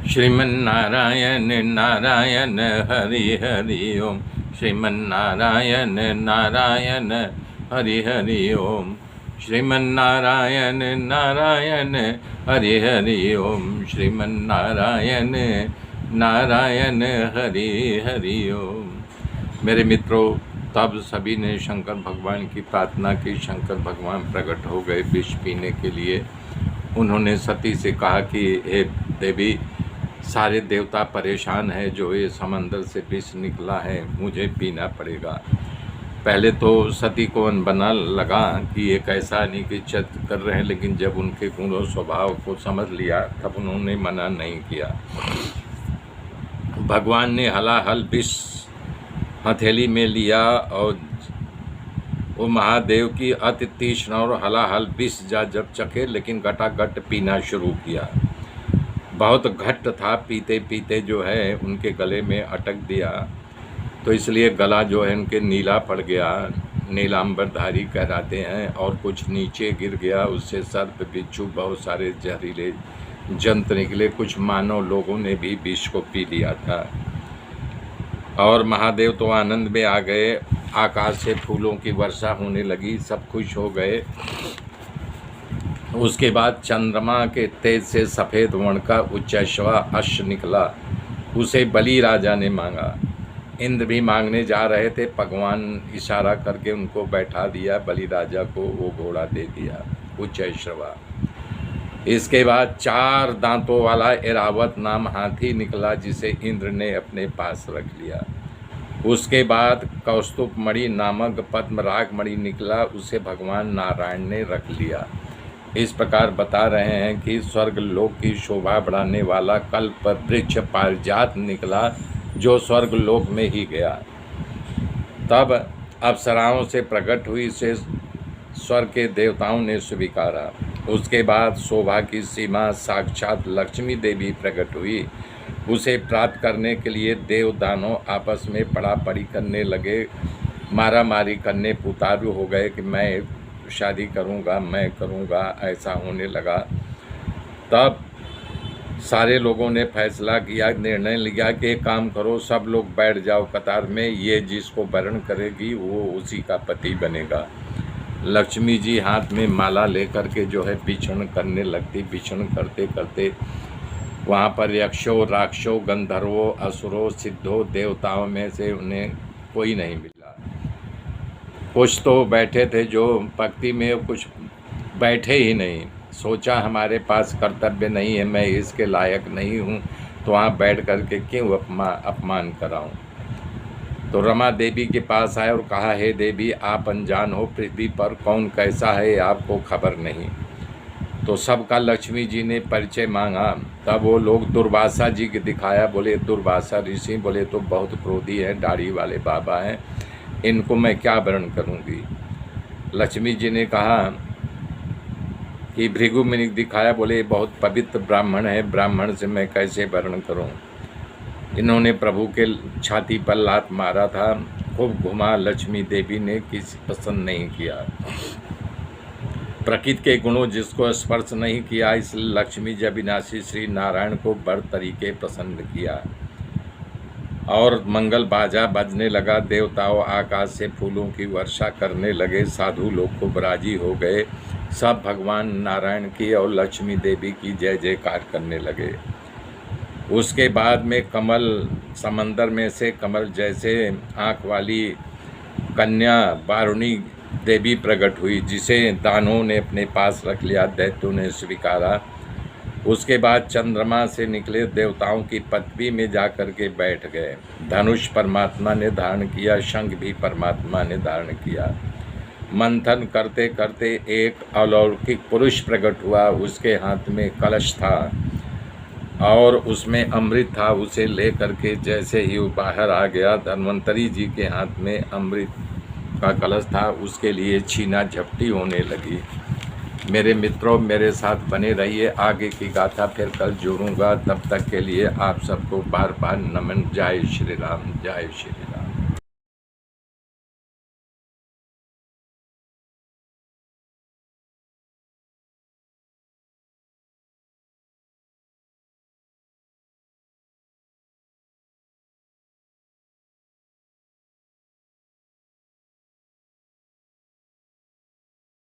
श्रीमन्नारायण नारायण हरि हरि ओम। श्रीमन्नारायण नारायण हरि हरि ओम। श्रीमन्नारायण नारायण हरि हरि ओम। श्रीमन्नारायण नारायण हरि हरि ओम। मेरे मित्रों, तब सभी ने शंकर भगवान की प्रार्थना की। शंकर भगवान प्रकट हो गए विष पीने के लिए। उन्होंने सती से कहा कि हे देवी, सारे देवता परेशान है, जो ये समंदर से विष निकला है मुझे पीना पड़ेगा। पहले तो सती को अनबना लगा कि ये कैसा अनिश्चित कर रहे हैं, लेकिन जब उनके गुण और स्वभाव को समझ लिया तब उन्होंने मना नहीं किया। भगवान ने हलाहल विष हथेली में लिया और वो महादेव की अति तीक्ष्ण और हलाहल विष जब चखे, लेकिन घटाघट पीना शुरू किया। बहुत घट्ट था, पीते पीते जो है उनके गले में अटक दिया, तो इसलिए गला जो है उनके नीला पड़ गया, नीलांबरधारी कहलाते हैं। और कुछ नीचे गिर गया, उससे सर्प बिच्छू बहुत सारे जहरीले जंतु निकले। कुछ मानव लोगों ने भी विष को पी लिया था। और महादेव तो आनंद में आ गए। आकाश से फूलों की वर्षा होने लगी, सब खुश हो गए। उसके बाद चंद्रमा के तेज से सफ़ेद वर्ण का उच्चैश्वा अश्व निकला, उसे बलि राजा ने मांगा। इंद्र भी मांगने जा रहे थे, भगवान इशारा करके उनको बैठा दिया। बलि राजा को वो घोड़ा दे दिया, उच्चैश्वा। इसके बाद 4 दांतों वाला ऐरावत नाम हाथी निकला, जिसे इंद्र ने अपने पास रख लिया। उसके बाद कौस्तुभ मणि नामक पद्मराग मणि निकला, उसे भगवान नारायण ने रख लिया। इस प्रकार बता रहे हैं कि स्वर्ग लोक की शोभा बढ़ाने वाला कल्प वृक्ष पारिजात निकला, जो स्वर्ग लोक में ही गया। तब अप्सराओं से प्रकट हुई, से स्वर्ग के देवताओं ने स्वीकारा। उसके बाद शोभा की सीमा साक्षात लक्ष्मी देवी प्रकट हुई। उसे प्राप्त करने के लिए देव दानव आपस में पड़ापड़ी करने लगे, मारा मारी करने पुतारू हो गए कि मैं शादी करूंगा, मैं करूंगा, ऐसा होने लगा। तब सारे लोगों ने फैसला किया, निर्णय लिया कि एक काम करो, सब लोग बैठ जाओ कतार में, ये जिसको वरण करेगी वो उसी का पति बनेगा। लक्ष्मी जी हाथ में माला लेकर के जो है भीषण करने लगती। भीषण करते करते वहाँ पर यक्षों, राक्षसों, गंधर्वों, असुरों, सिद्धों, देवताओं में से उन्हें कोई नहीं मिला। कुछ तो बैठे थे जो भक्ति में, कुछ बैठे ही नहीं। सोचा हमारे पास कर्तव्य नहीं है, मैं इसके लायक नहीं हूँ, तो वहाँ बैठ कर के क्यों अपमान कराऊँ। तो रमा देवी के पास आए और कहा, हे देवी, आप अनजान हो, पृथ्वी पर कौन कैसा है आपको खबर नहीं। तो सबका लक्ष्मी जी ने परिचय मांगा। तब वो लोग दुर्वासा जी के दिखाया, बोले दुर्वासा ऋषि, बोले तो बहुत क्रोधी हैं, दाढ़ी वाले बाबा हैं, इनको मैं क्या वर्ण करूंगी। लक्ष्मी जी ने कहा कि भृगु मुनि दिखाया, बोले बहुत पवित्र ब्राह्मण है, ब्राह्मण से मैं कैसे वर्ण करूं। इन्होंने प्रभु के छाती पर लात मारा था, खूब घुमा, लक्ष्मी देवी ने किसी पसंद नहीं किया। प्रकृति के गुणों जिसको स्पर्श नहीं किया, इसलिए लक्ष्मी जी अविनाशी श्री नारायण को बड़ तरीके पसंद किया। और मंगल बाजा बजने लगा, देवताओं आकाश से फूलों की वर्षा करने लगे, साधु लोग खूब राजी हो गए। सब भगवान नारायण की और लक्ष्मी देवी की जय जयकार करने लगे। उसके बाद में कमल, समंदर में से कमल जैसे आँख वाली कन्या वारुणी देवी प्रकट हुई, जिसे दानवों ने अपने पास रख लिया, दैत्यों ने स्वीकारा। उसके बाद चंद्रमा से निकले देवताओं की पदवी में जाकर के बैठ गए। धनुष परमात्मा ने धारण किया, शंख भी परमात्मा ने धारण किया। मंथन करते करते एक अलौकिक पुरुष प्रकट हुआ, उसके हाथ में कलश था और उसमें अमृत था। उसे ले करके जैसे ही वो बाहर आ गया, धन्वंतरी जी के हाथ में अमृत का कलश था, उसके लिए छीना झपटी होने लगी। मेरे मित्रों, मेरे साथ बने रहिए, आगे की गाथा फिर कल जोड़ूंगा। तब तक के लिए आप सबको बार बार नमन। जय श्री राम, जय श्री राम।